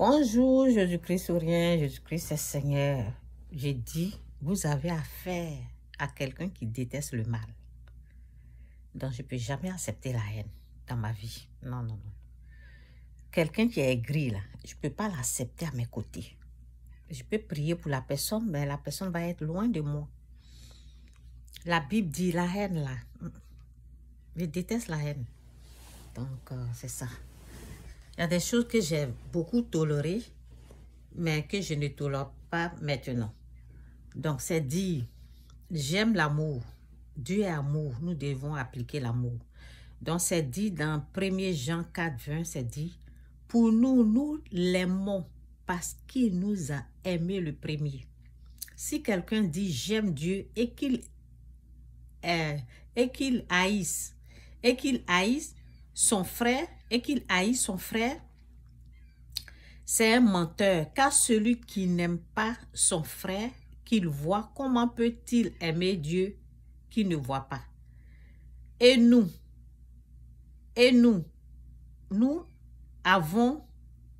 Bonjour, Jésus-Christ sourient, Jésus-Christ est Seigneur. J'ai dit, vous avez affaire à quelqu'un qui déteste le mal. Donc, je ne peux jamais accepter la haine dans ma vie. Non, non, non. Quelqu'un qui est aigri, là, je ne peux pas l'accepter à mes côtés. Je peux prier pour la personne, mais la personne va être loin de moi. La Bible dit la haine, là. Je déteste la haine. Donc, c'est ça. Il y a des choses que j'ai beaucoup tolérées, mais que je ne tolère pas maintenant. Donc, c'est dit, j'aime l'amour. Dieu est amour. Nous devons appliquer l'amour. Donc, c'est dit dans 1 Jean 4, 20, c'est dit, pour nous, nous l'aimons parce qu'il nous a aimés le premier. Si quelqu'un dit, j'aime Dieu et qu'il haïsse son frère, c'est un menteur, car celui qui n'aime pas son frère qu'il voit, comment peut-il aimer Dieu qu'il ne voit pas? Et nous avons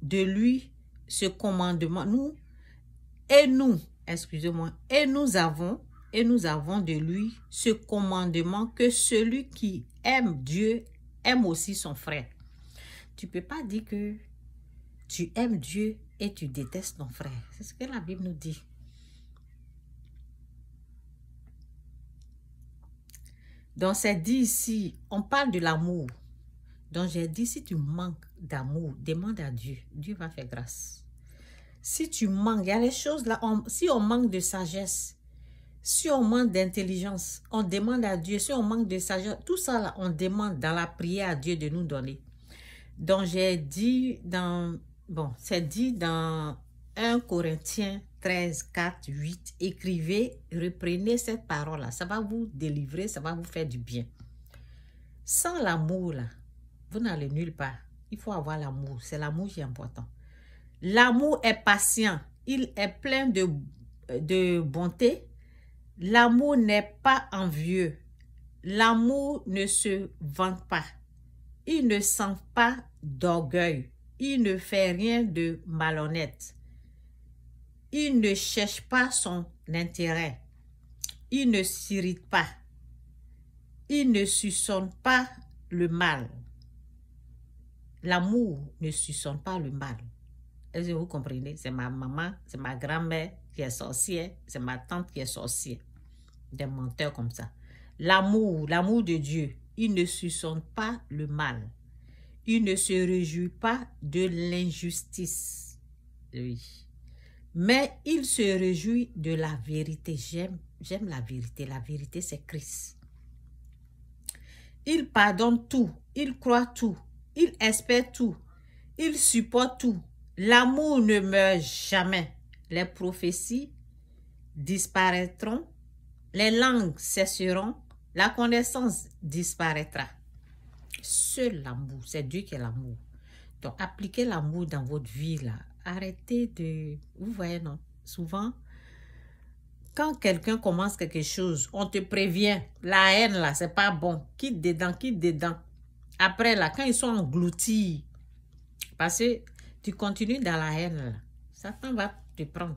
de lui ce commandement, et nous avons de lui ce commandement que celui qui aime Dieu aime aussi son frère. Tu ne peux pas dire que tu aimes Dieu et tu détestes ton frère. C'est ce que la Bible nous dit. Donc, c'est dit ici, on parle de l'amour. Donc, j'ai dit, si tu manques d'amour, demande à Dieu. Dieu va faire grâce. Si tu manques, il y a les choses là, si on manque de sagesse, si on manque d'intelligence, on demande à Dieu. Si on manque de sagesse, tout ça là, on demande dans la prière à Dieu de nous donner. Donc, j'ai dit c'est dit dans 1 Corinthiens 13, 4, 8, écrivez, reprenez cette parole-là. Ça va vous délivrer, ça va vous faire du bien. Sans l'amour, là, vous n'allez nulle part. Il faut avoir l'amour. C'est l'amour qui est important. L'amour est patient. Il est plein de bonté. L'amour n'est pas envieux. L'amour ne se vante pas. Il ne sent pas d'orgueil. Il ne fait rien de malhonnête. Il ne cherche pas son intérêt. Il ne s'irrite pas. Il ne soupçonne pas le mal. L'amour ne soupçonne pas le mal. Est-ce que vous comprenez? C'est ma maman, c'est ma grand-mère qui est sorcière, c'est ma tante qui est sorcière. Des menteurs comme ça. L'amour de Dieu, il ne soupçonne pas le mal. Il ne se réjouit pas de l'injustice. Oui. Mais il se réjouit de la vérité. J'aime la vérité. La vérité, c'est Christ. Il pardonne tout. Il croit tout. Il espère tout. Il supporte tout. L'amour ne meurt jamais. Les prophéties disparaîtront. Les langues cesseront. La connaissance disparaîtra. Seul l'amour, c'est Dieu qui est l'amour. Donc, appliquez l'amour dans votre vie, là. Arrêtez de... Vous voyez, non? Souvent, quand quelqu'un commence quelque chose, on te prévient. La haine, là, c'est pas bon. Quitte dedans, quitte dedans. Après, là, quand ils sont engloutis, parce que tu continues dans la haine, là, Satan va te prendre.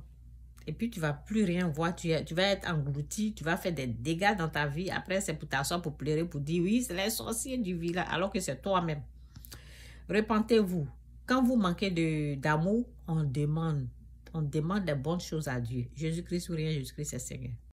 Et puis, tu ne vas plus rien voir. Tu vas être englouti. Tu vas faire des dégâts dans ta vie. Après, c'est pour t'asseoir, pour pleurer, pour dire, oui, c'est les sorciers du village, alors que c'est toi-même. Repentez-vous. Quand vous manquez d'amour, on demande des bonnes choses à Dieu. Jésus-Christ sourient, Jésus-Christ est Seigneur.